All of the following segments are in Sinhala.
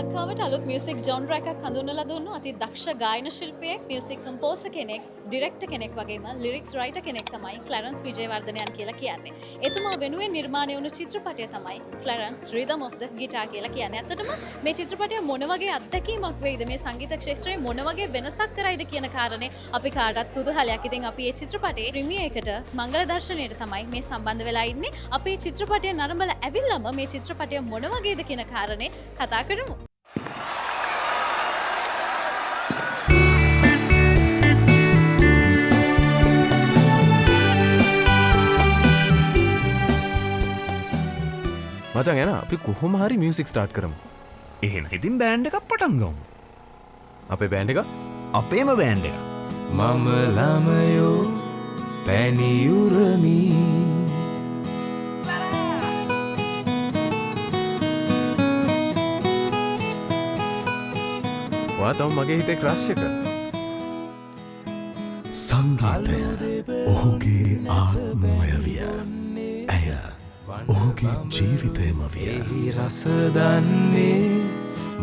ලංකාවට අලුත් මියුසික් ජොන්ර් එකක් හඳුන්වලා දුන්නු අති දක්ෂ ගායන ශිල්පියෙක්, මියුසික් කම්පෝසර් කෙනෙක්, ඩිරෙක්ටර් කෙනෙක් වගේම ලිරික්ස් රයිටර් කෙනෙක් තමයි ක්ලැරන්ස් විජේවර්ධනයන් කියලා කියන්නේ. එතුමා වෙනුවෙන් නිර්මාණය වුණු චිත්‍රපටය තමයි ක්ලැරන්ස් රිදම් ඔෆ් ද ගිටාර් කියලා කියන්නේ. ඇත්තටම මේ චිත්‍රපටය මොන වගේ අත්දැකීමක් වෙයිද, මේ සංගීත ක්ෂේත්‍රයේ මොන වගේ වෙනසක් කරයිද කියන කාරණේ අපි කාටත් කුතුහලයක්. ඉතින් අපි මේ චිත්‍රපටයේ ප්‍රීමියර් එකට මංගල දර්ශනයට තමයි මේ සම්බන්ධ වෙලා ඉන්නේ. අපි චිත්‍රපටය නරඹලා ඇවිල්ලාම මේ චිත්‍රපටය මොන වගේද කියන කාරණේ කතා කරමු. මචං එන අපි කොහොම හරි මියුසික් ස්ටාර්ට් කරමු. එහෙනම් ඉතින් බෑන්ඩ් එකක් පටන් ගමු. අපේ බෑන්ඩ් එක අපේම බෑන්ඩ් එක. මම ළමයෝ පැනියුරමි. වා තම මගේ හිතේ ක්‍රෂ් එක. සංගීතය ඔහුගේ ආත්මය විය. ඇය ඔහුගේ ජීවිතයම විය. රස දන්නේ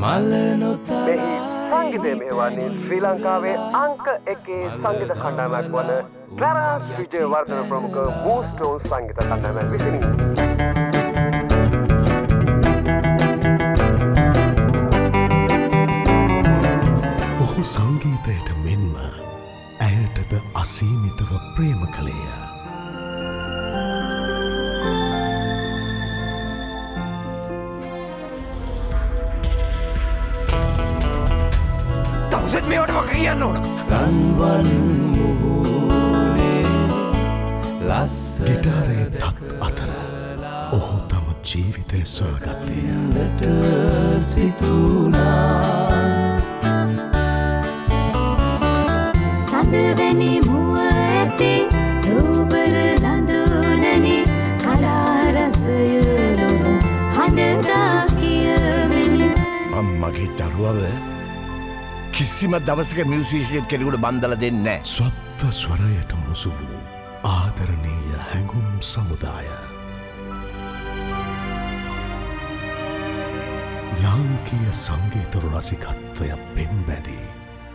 මල නොතලා. සංගීතය මෙහෙවන්නේ ශ්‍රී ලංකාවේ අංක 1 සංගීත කණ්ඩායමක් වන ක්ලැරන්ස් විජේවර්ධන ප්‍රමුඛ බූස්ටෝන් සංගීත කණ්ඩායම විසිනි. ඔහු සංගීතයට මෙන්ම ඇයටද අසීමිතව ප්‍රේම කළේය. තවසෙත් මේවට වගේ කියන්න ඕන. රන්වන් මුහුණේ ලස්ස ගිටාරේ තක් අතර ඔහු තම ජීවිතය සොයාගත්තේය. සිතුනා සඳවැනි මුව ඇති රූපර ලඳුනනි කලාරසය නොව හඬගා කියවෙනි. මම මගේ දරුවව කිසිම දවසක මියුසිෂියන් කෙනෙකුට බන්දලා දෙන්නේ නැහැ. ස්වත්ත ස්වරයට මුසු වූ ආදරණීය හැඟුම් සමුදාය. ලාංකීය සංගීත රසිකත්වය පෙන්බැදි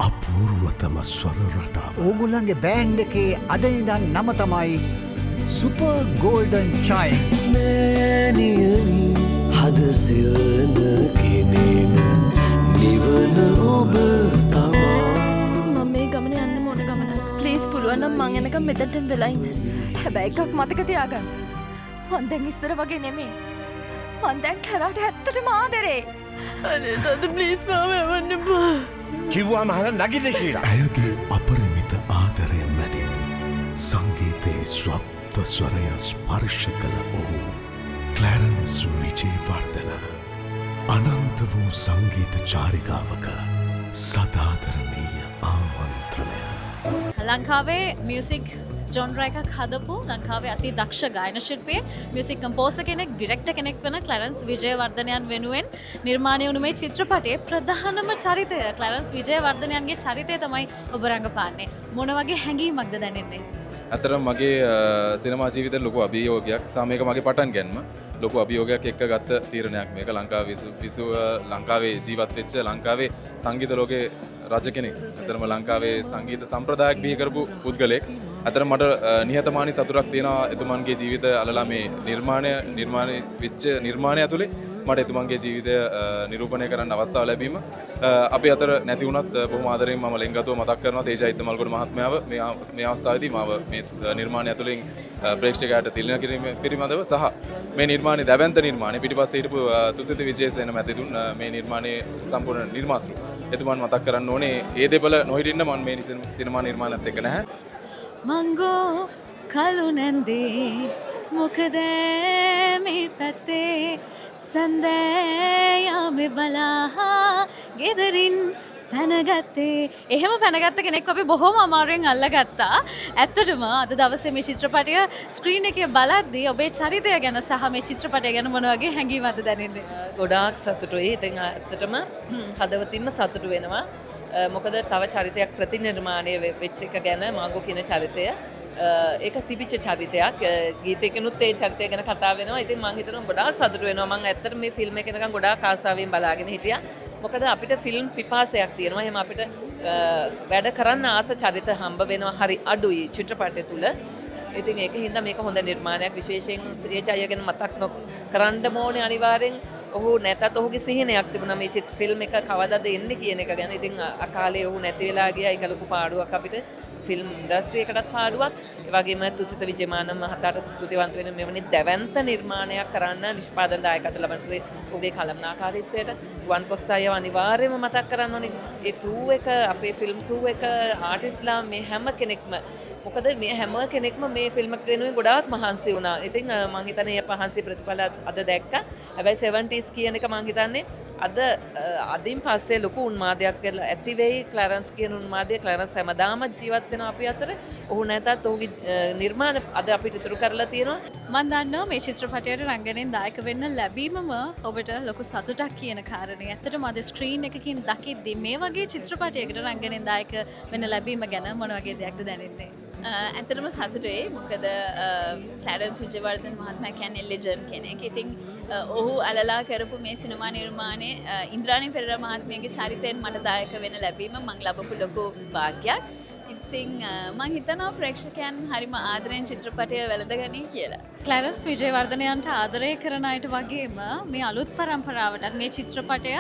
අපූර්වතම ස්වර රටාව. ඕගොල්ලන්ගේ බෑන්ඩ් එකේ අද ඉඳන් නම තමයි සුපර් ගෝල්ඩන් චයිල්ඩ්ස්. මෑණියනි හද සියන කෙනෙන නිවන ඔබ තමා. මම මේ ගමන යන්න ඕන ගමන. ප්ලීස් පුළුවන් නම් මං එනකම් මෙතනට වෙලා ඉන්න. හැබැයි එකක් මතක තියාගන්න. මං දැන් ඉස්සර වගේ නෙමෙයි. මං දැන් කරාට ඇත්තටම ආදරේ. අනේ තද ප්ලීස් මාව යවන්න එපා. කිව්වම අහලා නැගිට කියලා. ඇයගේ අපරිමිත ආදරය මැදින් සංගීතයේ ස්වප්ත ස්වරය ස්පර්ශ කළ ඔහු ක්ලැරන්ස් විජේවර්ධන අනන්ත වූ සංගීත චාරිකාවක සදාදරණීය ආමන්ත්‍රණය. ලංකාවේ මියුසික් ජොන්ර් එකක් හදපු ලංකාවේ අති දක්ෂ ගායන ශිල්පියෙක්, මියුසික් කම්පෝසර් කෙනෙක්, ඩිරෙක්ටර් කෙනෙක් වන ක්ලැරන්ස් විජේවර්ධනයන් වෙනුවෙන් නිර්මාණය වුණු මේ චිත්‍රපටයේ ප්‍රධානම චරිතය ක්ලැරන්ස් විජේවර්ධනයන්ගේ චරිතය තමයි ඔබ රඟපාන්නේ. මොන වගේ හැඟීමක්ද දැනෙන්නේ? ඇත්තටම මගේ සිනමා ජීවිතේ ලොකු අභියෝගයක් සහ මේක මගේ පටන් ගැනීම ලොකු අභියෝගයක් එක්ක ගත්ත තීරණයක් මේක. ලංකාවේ ජීවත් වෙච්ච ලංකාවේ සංගීත ලෝකේ රජ කෙනෙක්. ඇත්තටම ලංකාවේ සංගීත සම්ප්‍රදායක් බිහි කරපු පුද්ගලෙක්. ඇත්තටම මට නිහතමානී සතුටක් තියෙනවා එතුමන්ගේ ජීවිත අලලා මේ නිර්මාණය වෙච්ච නිර්මාණය ඇතුලේ මට එතුමන්ගේ ජීවිතය නිරූපණය කරන්න අවස්ථාව ලැබීම. අපි අතර නැති වුණත් බොහොම ආදරෙන් මම ලෙන්ගතුව මතක් කරනවා තේජයිත් මල්ගොඩ මහත්මයාව මේ අවස්ථාවේදී මාව මේ නිර්මාණය ඇතුළෙන් ප්‍රේක්ෂකයාට තිළින කිරීම පිළිබඳව සහ මේ නිර්මාණය දැවැන්ත නිර්මාණය පිටිපස්සේ හිටපු තුසිත විජේසේන මැතිතුන් මේ නිර්මාණයේ සම්පූර්ණ නිර්මාතෘ එතුමන් මතක් කරන්න ඕනේ. ඒ දෙපළ නොහිටින්න මම මේ සිනමා නිර්මාණයත් එක්ක නැහැ. මංගෝ කලු නැන්දේ මොකද මේ පැත්තේ සන්දෑයාමේ බලාහා ගෙදරින් පැනගත්තේ. එහෙම පැනගත්ත කෙනෙක් අපි බොහොම අමාරුවෙන් අල්ලගත්තා. ඇත්තටම අද දවසේ මේ චිත්‍රපටය ස්ක්‍රීන් එකේ බලද්දී ඔබේ චරිතය ගැන සහ මේ චිත්‍රපටය ගැන මොන වගේ හැඟීමක්ද දැනෙන්නේ? ගොඩාක් සතුටුයි. ඉතින් ඇත්තටම හදවතින්ම සතුටු වෙනවා. මොකද තව චරිතයක් ප්‍රතිනිර්මාණය වෙච්ච එක ගැන මාගෝ කියන චරිතය ඒක තිබිච්ච චරිතයක්. ගීතයකනුත් ඒ චරිතය ගැන කතා වෙනවා. ඉතින් මම හිතනවා ගොඩාක් සතුටු වෙනවා. මම ඇත්තට මේ ෆිල්ම් එක නිකන් ගොඩාක් ආසාවෙන් බලාගෙන හිටියා. මොකද අපිට ෆිල්ම් පිපාසයක් තියෙනවා. එහෙම අපිට වැඩ කරන්න ආස චරිත හම්බ වෙනවා හරි අඩුයි චිත්‍රපටය තුල. ඉතින් ඒක හින්දා මේක හොඳ නිර්මාණයක්. විශේෂයෙන් තේජය ගැන මතක් කරන්න ඕනේ අනිවාර්යෙන්. ඔහු නැතත් ඔහුගේ සිහිනයක් තිබුණා මේ ෆිල්ම් එක කවදාද එන්නේ කියන එක ගැන. ඉතින් අකාලේ ඔහු නැති වෙලා ගියා. ඒක ලොකු පාඩුවක් අපිට ෆිල්ම් ඉන්ඩස්ට්‍රි එකටත් පාඩුවක්. ඒ වගේම තුසිත විජේමාන මහතාට ස්තුතිවන්ත වෙන මෙවැනි දැවැන්ත නිර්මාණයක් කරන්න නිෂ්පාදන දායකත්ව ලබන ඔහුගේ කළමනාකාරීත්වයට රුවන් කොස්තායව අනිවාර්යයෙන්ම මතක් කරන්න ඕනේ. ඒ ක්‍රූ එක අපේ ෆිල්ම් ක්‍රූ එක ආටිස්ලා මේ හැම කෙනෙක්ම මොකද මේ හැම කෙනෙක්ම මේ ෆිල්ම් එක වෙනුවෙන් ගොඩාක් මහන්සි වුණා. ඉතින් මම හිතන්නේ මේ පහන්සි ප්‍රතිඵල අද දැක්කා. හැබැයි 70s කියන එක මම හිතන්නේ අදින් පස්සේ ලොකු උන්මාදයක් කරලා ඇති වෙයි. ක්ලැරන්ස් කියන උන්මාදය ක්ලැරන්ස් හැමදාම ජීවත් වෙනවා අපි අතර. ඔහු නැතත් ඔහුගේ නිර්මාණ අද අපිට ඉතුරු කරලා තියෙනවා. මම දන්නවා මේ චිත්‍රපටයට රංගනයෙන් දායක වෙන්න ලැබීමම ඔබට ලොකු සතුටක් කියන කාරණේ. ඇත්තටම අද ස්ක්‍රීන් එකකින් දකිද්දී මේ වගේ චිත්‍රපටයකට රංගනයෙන් දායක වෙන්න ලැබීම ගැන මොන වගේ දෙයක්ද දැනෙන්නේ? ඇතරම සතුටේ මොකද ක්ලැරන්ස් විජේවර්ධන මහත්මයා කියන්නේ ලෙජන්ඩ් කෙනෙක්. ඉතින් ඔහු අලලා කරපු මේ සිනමා නිර්මාණය ඉන්ද්‍රාණී පෙරේරා මහත්මියගේ චරිතයෙන් මට දායක වෙන්න ලැබීම මම ලබපු ලොකු වාග්යක්. ඉතින් මම හිතනවා ප්‍රේක්ෂකයන් හරිම ආදරෙන් චිත්‍රපටය වැළඳගනී කියලා. ක්ලැරන්ස් විජේවර්ධනයන්ට ආදරය කරන අයට වගේම මේ අලුත් පරම්පරාවටත් මේ චිත්‍රපටය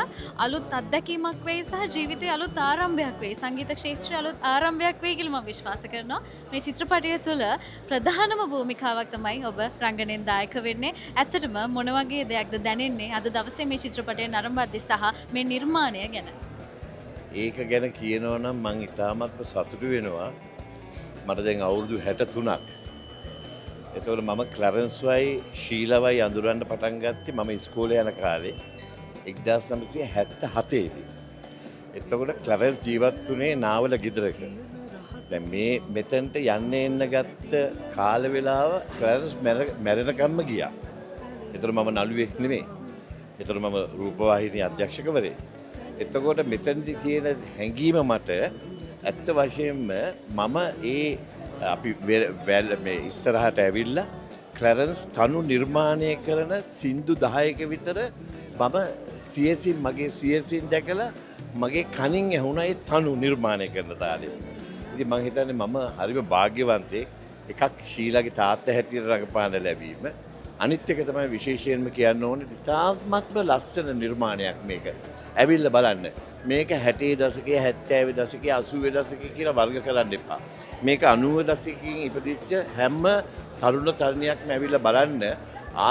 අලුත් අත්දැකීමක් වෙයි සහ ජීවිතයේ අලුත් ආරම්භයක් වෙයි. සංගීත ක්ෂේත්‍රයේ අලුත් ආරම්භයක් වෙයි කියලා මම විශ්වාස කරනවා. මේ චිත්‍රපටය තුළ ප්‍රධානම භූමිකාවක් තමයි ඔබ රංගනයෙන් දායක වෙන්නේ. ඇත්තටම මොන වගේ දෙයක්ද දැනෙන්නේ අද දවසේ මේ චිත්‍රපටය නරඹද්දී සහ මේ නිර්මාණය ගැන? ඒක ගැන කියනවා නම් මං ඉතාමත්ම සතුටු වෙනවා. මට දැන් අවුරුදු 63ක්. එතකොට මම ක්ලැරන්ස්වයි ශීලවයි අඳුරන්න පටන් ගත්තේ මම ඉස්කෝලේ යන කාලේ 1977 දී. එතකොට ක්ලැරන්ස් ජීවත් වුණේ නාවල ගෙදරක. දැන් මේ මෙතනට යන්න එන්න ගත්ත කාල වේලාව ක්ලැරන්ස් මැරෙනකම්ම ගියා. එතකොට මම නළුවෙක් නෙමෙයි. එතකොට මම රූපවාහිනී අධ්‍යක්ෂකවරේ. එතකොට මෙතනදි කියන හැඟීම මට ඇත්ත වශයෙන්ම මම අපි මේ ඉස්සරහට ඇවිල්ලා ක්ලැරන්ස් තනු නිර්මාණය කරන සින්දු 10ක විතර මම මගේ සියසින් දැකලා මගේ කනින් ඇහුණා ඒ තනු නිර්මාණය කරන තාලෙ. ඉතින් මම හිතන්නේ මම හරිම වාග්යවන්තයෙක්. එකක් ශීලාගේ තාත්තා හැටියට රඟපාන ලැබීම. අනිත් එක තමයි විශේෂයෙන්ම කියන්න ඕනේ ඉතාමත්ම ලස්සන නිර්මාණයක් මේක. ඇවිල්ලා බලන්න. මේක 60 දශකයේ 70 දශකයේ 80 දශකයේ කියලා වර්ග කරන්න එපා. මේක 90 දශකකින් ඉපදිච්ච හැම තරුණ තරුණියක්ම ඇවිල්ලා බලන්න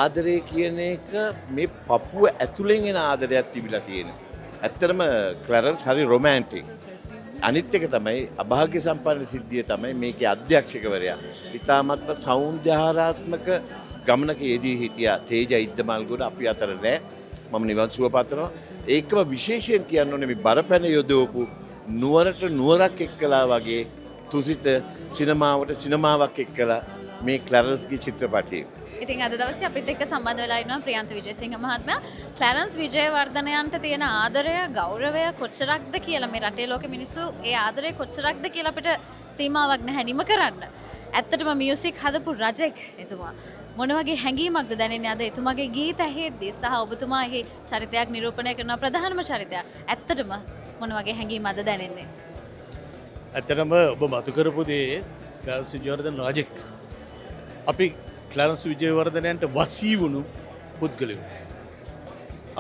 ආදරය කියන එක මේ පපුව ඇතුලෙන් එන ආදරයක් තිබිලා තියෙනවා. ඇත්තටම ක්ලැරන්ස් හරි රොමැන්ටික්. අනිත් එක තමයි අභාග්‍ය සම්පන්න සිද්ධිය තමයි මේකේ අධ්‍යක්ෂකවරයා. ඉතාමත්ම සෞන්දර්යාත්මක ගමනක යෙදී හිටියා තේජා ඉද්දමල්ගොඩ අපි අතර නෑ. මම නිවන් සුව පතනවා. ඒකම විශේෂයෙන් කියන්න ඕනේ මේ බරපැන යොදවපු නුවරට නුවරක් එක්කලා වගේ තුසිත සිනමාවට සිනමාවක් එක්කලා මේ ක්ලැරන්ස්ගේ චිත්‍රපටයේ. ඉතින් අද දවසේ අපිත් එක්ක සම්බන්ධ වෙලා ඉන්නවා ප්‍රියන්ත විජේසිංහ මහත්මයා. ක්ලැරන්ස් විජේවර්ධනයන්ට තියෙන ආදරය, ගෞරවය කොච්චරක්ද කියලා මේ රටේ ලෝකෙ මිනිස්සු ඒ ආදරය කොච්චරක්ද කියලා අපිට සීමාවක් නැහැ නිම කරන්න. ඇත්තටම මියුසික් හදපු රජෙක් එතුමා. මොන වගේ හැඟීමක්ද දැනෙන්නේ අද එතුමාගේ ගීත ඇහෙද්දී සහ ඔබතුමා එහි චරිතයක් නිරූපණය කරන ප්‍රධානම චරිතයක්. ඇත්තටම මොන වගේ හැඟීම් අද දැනෙන්නේ? ඇත්තටම ඔබ මතු කරපු දේ ක්ලැරන්ස් විජේවර්ධන රජෙක්. අපි ක්ලැරන්ස් විජේවර්ධනයන්ට වසී වුණු පුද්ගලයෝ.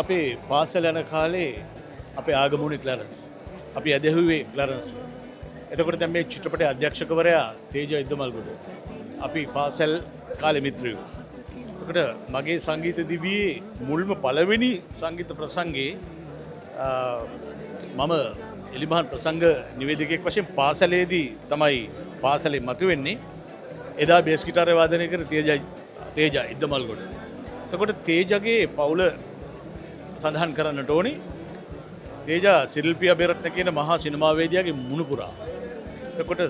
අපේ පාසල යන කාලේ අපේ ආගමුණේ ක්ලැරන්ස්. අපි ඇදහුවේ ක්ලැරන්ස්. එතකොට දැන් මේ චිත්‍රපටයේ අධ්‍යක්ෂකවරයා තේජා ඉද්දමල්ගොඩ. අපි පාසල් කාලේ මිත්‍රයෝ. එතකොට මගේ සංගීත දිවියේ මුල්ම පළවෙනි සංගීත ප්‍රසංගයේ මම එලිමහන් ප්‍රසංග නිවේදකයෙක් වශයෙන් පාසලේදී තමයි පාසලේ මතුවෙන්නේ. එදා බේස් ගිටාරය වාදනය කර තේජා ඉද්දමල්ගොඩ. එතකොට තේජගේ පවුල සඳහන් කරන්නට ඕනේ. තේජා සිරිල්පිය අබේරත්න කියන මහා සිනමාවේදියාගේ මුණුපුරා. එතකොට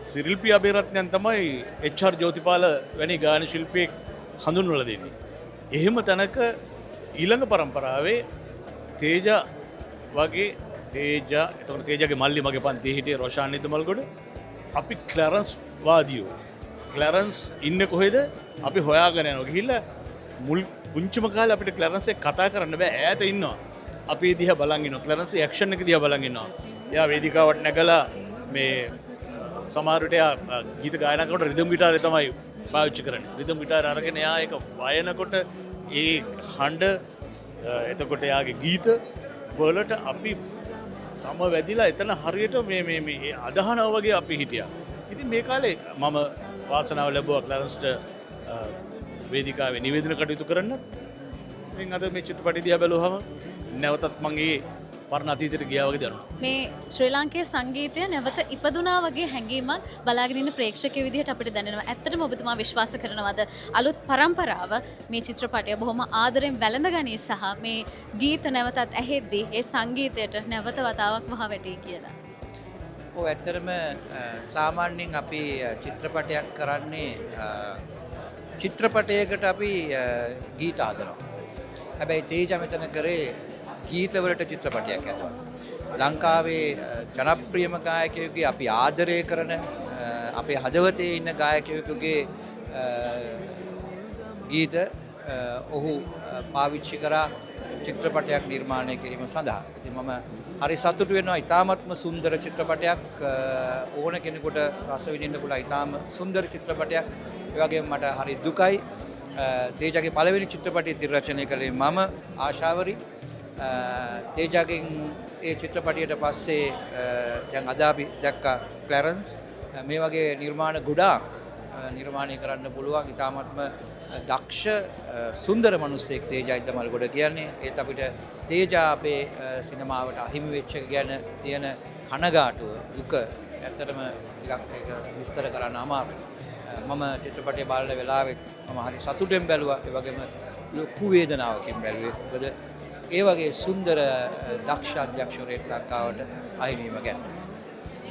සිරිල්පිය අබේරත්නයන් තමයි එච්.ආර්. ජෝතිපාල වැනි ගායන ශිල්පියෙක් හඳුන්වලා දෙන්නේ. එහෙම තැනක ඊළඟ පරම්පරාවේ තේජා වගේ එතකොට තේජාගේ මල්ලි මගේ පන්තියේ හිටියේ රොෂාන් ඉද්දමල්ගොඩ. අපි ක්ලැරන්ස් වාදියෝ. ක්ලැරන්ස් ඉන්නේ කොහෙද? අපි හොයාගෙන යනවා. ගිහිල්ලා මුල් පුංචිම කාලේ අපිට ක්ලැරන්ස් එක්ක කතා කරන්න බෑ. ඈත ඉන්නවා. අපි දිහ බලගන්න ක්ලරන්ස් ඇක්ෂන් එක දිහ බලගන්නවා. එයා වේදිකාවට නැගලා මේ සමහරට ගීත ගායනකට රිදම් ගිටාරය තමයි පාවිච්චි කරන්නේ. රිදම් ගිටාර අරගෙන එයා ඒක වයනකොට ඒ හඬ එතකොට එයාගේ ගීත වලට අපි සම වැදිලා එතන හරියට මේ අදහනව වගේ අපි හිටියා. ඉතින් මේ කාලේ මම වාසනාව ලැබුවා ක්ලරන්ස්ට වේදිකාවේ නිවේදන කටයුතු කරන්න. ඉතින් අද මේ චිත්‍රපටය දිහා බැලුවහම නැවතත් මම ඒ පරණ අතීතයට ගියා වගේ දැනුණා. මේ ශ්‍රී ලාංකේය සංගීතය නැවත ඉපදුනා වගේ හැඟීමක් බලාගෙන ඉන්න ප්‍රේක්ෂකයෙකු විදිහට අපිට දැනෙනවා. ඇත්තටම ඔබතුමා විශ්වාස කරනවද අලුත් පරම්පරාව මේ චිත්‍රපටය බොහොම ආදරෙන් වැළඳගනී සහ මේ ගීත නැවතත් ඇහෙද්දී ඒ සංගීතයට නැවත වතාවක් වහවැටේ කියලා? ඔව් ඇත්තටම සාමාන්‍යයෙන් අපි චිත්‍රපටයක් කරන්නේ චිත්‍රපටයකට අපි ගීත ආදරනවා. හැබැයි තේජ මෙතන කරේ ගීතවලට චිත්‍රපටයක් ඇතුවා. ලංකාවේ ජනප්‍රියම ගායකයෙකුගේ අපි ආදරය කරන අපේ හදවතේ ඉන්න ගායකයෙකුගේ ගීත ඔහු පාවිච්චි කරා චිත්‍රපටයක් නිර්මාණය කිරීම සඳහා. ඉතින් මම හරි සතුටු වෙනවා. ඉතාමත්ම සුන්දර චිත්‍රපටයක් ඕන කෙනෙකුට රස විඳින්න පුළුවන් ඉතාම සුන්දර චිත්‍රපටයක්. ඒ වගේම මට හරි දුකයි තේජගේ පළවෙනි චිත්‍රපටය නිර්රචනය කළේ මම ආශාවරි. තේජගෙන් ඒ චිත්‍රපටියට පස්සේ දැන් අද අපි දැක්කා ක්ලැරන්ස් මේ වගේ නිර්මාණ ගොඩාක් නිර්මාණය කරන්න පුළුවන් ඉතාමත්ම දක්ෂ සුන්දර මිනිස්සෙක් තේජ ඉදමල්ගොඩ කියන්නේ. ඒත් අපිට තේජ අපේ සිනමාවට අහිමි වෙච්ච ගැන තියෙන කනගාටුව දුක ඇත්තටම ටිකක් ඒක විස්තර කරන්න අමාරුයි. මම චිත්‍රපටය බලන වෙලාවෙත් මම හරි සතුටෙන් බැලුවා. ඒ වගේම ලොකු වේදනාවකින් බැලුවේ. මොකද ඒ වගේ සුන්දර දක්ෂ අධ්‍යක්ෂවරයෙක් ලංකාවට අහිමිවීම ගැන.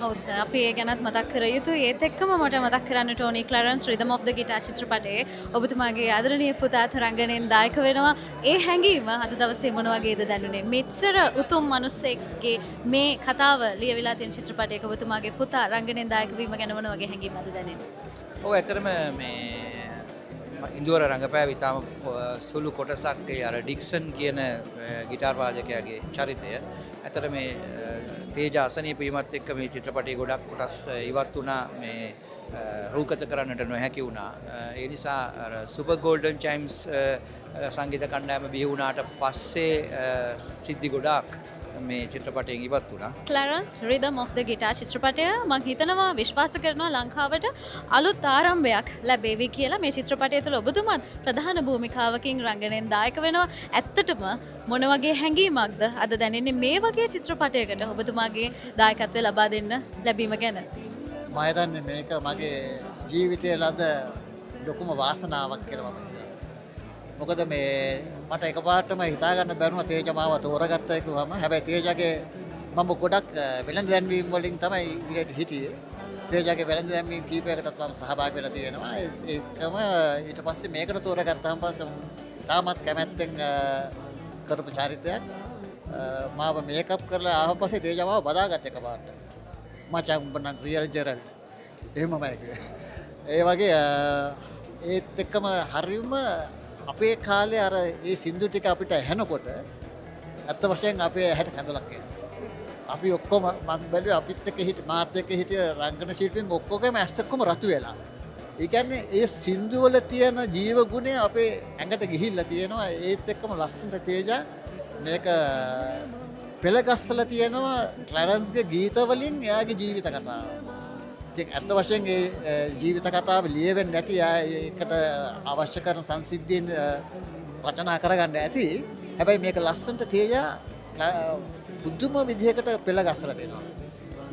ඔව් සර් අපි ඒ ගැනත් මතක් කර යුතුයි. ඒත් එක්කම මට මතක් කරන්නට ඕනි ක්ලැරන්ස් රිදම් ඔෆ් ද ගිටාර් චිත්‍රපටයේ ඔබතුමාගේ ආදරණීය පුතාත් රංගනයෙන් දායක වෙනවා. ඒ හැඟීම අද දවසේ මොන වගේද දැනුනේ? මෙච්චර උතුම් මිනිස්සෙක්ගේ මේ කතාව ලියවිලා තියෙන චිත්‍රපටයක ඔබතුමාගේ පුතා රංගනයෙන් දායක වීම ගැන මොන වගේ හැඟීමක්ද දැනෙන්නේ? ඔව් ඇත්තටම මේ ඉන්දුවර රංගපෑව ඉතාම සුළු කොටසක් අර ඩික්සන් කියන ගිටාර් වාදකයාගේ චරිතය. ඇත්තට මේ තේජ අසනීප වීමත් එක්ක මේ චිත්‍රපටයේ ගොඩක් කොටස් ඉවත් වුණා. මේ රූකත කරන්නට නොහැකි වුණා. ඒ නිසා සුපර් ගෝල්ඩන් චයිම්ස් සංගීත කණ්ඩායම බිහි වුණාට පස්සේ සිද්ධි ගොඩාක් මේ චිත්‍රපටයෙන් ඉවත් වුණා. ක්ලැරන්ස් රිදම් ඔෆ් ද ගිටාර් චිත්‍රපටය මම හිතනවා විශ්වාස කරනවා ලංකාවට අලුත් ආරම්භයක් ලැබේවි කියලා. මේ චිත්‍රපටය තුළ ඔබතුමත් ප්‍රධාන භූමිකාවකින් රංගනයෙන් දායක වෙනවා. ඇත්තටම මොන වගේ හැඟීමක්ද අද දැනෙන්නේ මේ වගේ චිත්‍රපටයකට ඔබතුමාගේ දායකත්වය ලබා දෙන්න ලැබීම ගැන? මම හිතන්නේ මේක මගේ ජීවිතයේ ලද ලොකුම වාසනාවක් කියලා මම හිතනවා. මොකද මේ මට එකපාරටම හිතා ගන්න බැරුණා තේජ මාව තෝරගත්තා කිව්වම. හැබැයි තේජගේ මම ගොඩක් වෙළඳ දැන්වීම් වලින් තමයි ඉදිරියට හිටියේ. තේජගේ වෙළඳ දැන්වීම් කීපයකටත් මම සහභාගී වෙලා තියෙනවා. ඒකම ඊට පස්සේ මේකට තෝරගත්තාම පස්සේ තාමත් කැමැත්තෙන් කරපු චරිතයක්. මාව මේකප් කරලා ආව පස්සේ තේජ මාව බදාගත්ත එකපාරට. මචං උඹ නම් රියල් ජෙරල් එහෙමමයි කිව්වේ. ඒ වගේ ඒත් එක්කම හරියම අපේ කාලේ අර ඒ සින්දු ටික අපිට ඇහෙනකොට ඇත්ත වශයෙන් අපේ ඇහැට කැඳලක් එනවා. අපි ඔක්කොම මම බැලුවේ අපිත් එක්ක මාත් එක්ක හිටිය රංගන ශිල්පීන් ඔක්කොගේම ඇස් ඔක්කොම රතු වෙලා. ඒ කියන්නේ ඒ සින්දු වල තියෙන ජීව ගුණය අපේ ඇඟට ගිහිල්ලා තියෙනවා. ඒත් එක්කම ලස්සනට තේජ මේක පෙළගස්සලා තියෙනවා ක්ලැරන්ස්ගේ ගීත වලින් එයාගේ ජීවිත කතාව. ඉතින් ඇත්ත වශයෙන් ඒ ජීවිත කතාව ලියවෙන්නේ නැති ඒකට අවශ්‍ය කරන සංසිද්ධීන් රචනා කරගන්න ඇති. හැබැයි මේක ලස්සනට තේජ පුදුම විදිහකට පෙළගස්සලා තියෙනවා.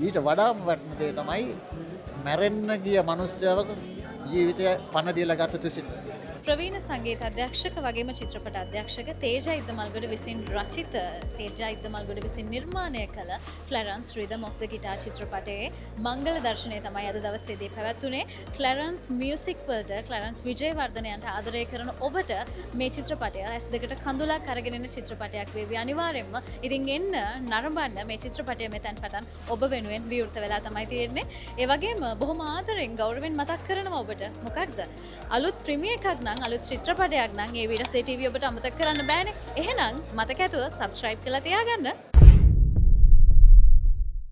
ඊට වඩාම වටින දේ තමයි මැරෙන්න ගිය මිනිස්සයවක ජීවිතය පණ දීලා ගත තුසිත. ප්‍රවීණ සංගීත අධ්‍යක්ෂක වගේම චිත්‍රපට අධ්‍යක්ෂක තේජ ඉද්දමල්ගොඩ විසින් රචිත තේජ ඉද්දමල්ගොඩ විසින් නිර්මාණය කළ ක්ලැරන්ස් රිදම් ඔෆ් ද ගිටාර් චිත්‍රපටයේ මංගල දර්ශනය තමයි අද දවසේදී පැවැත්වුණේ. ක්ලැරන්ස් මියුසික් වලට ක්ලැරන්ස් විජේවර්ධනයන්ට ආදරය කරන ඔබට මේ චිත්‍රපටය ඇස් දෙකට කඳුලක් අරගෙන එන චිත්‍රපටයක් වේවි අනිවාර්යෙන්ම. ඉතින් එන්න නරඹන්න මේ චිත්‍රපටය මෙතෙන් පටන් ඔබ වෙනුවෙන් විවෘත වෙලා තමයි තියෙන්නේ. ඒ වගේම බොහොම ආදරෙන් ගෞරවයෙන් මතක් කරනවා ඔබට. මොකක්ද? අලුත් ප්‍රීමියර් එකක් නැත්නම් අලුත් චිත්‍රපටයක් නම් ඒ විරසේ TV ඔබට අමතක කරන්න බෑනේ. එහෙනම් මතක ඇතුව subscribe කරලා තියාගන්න.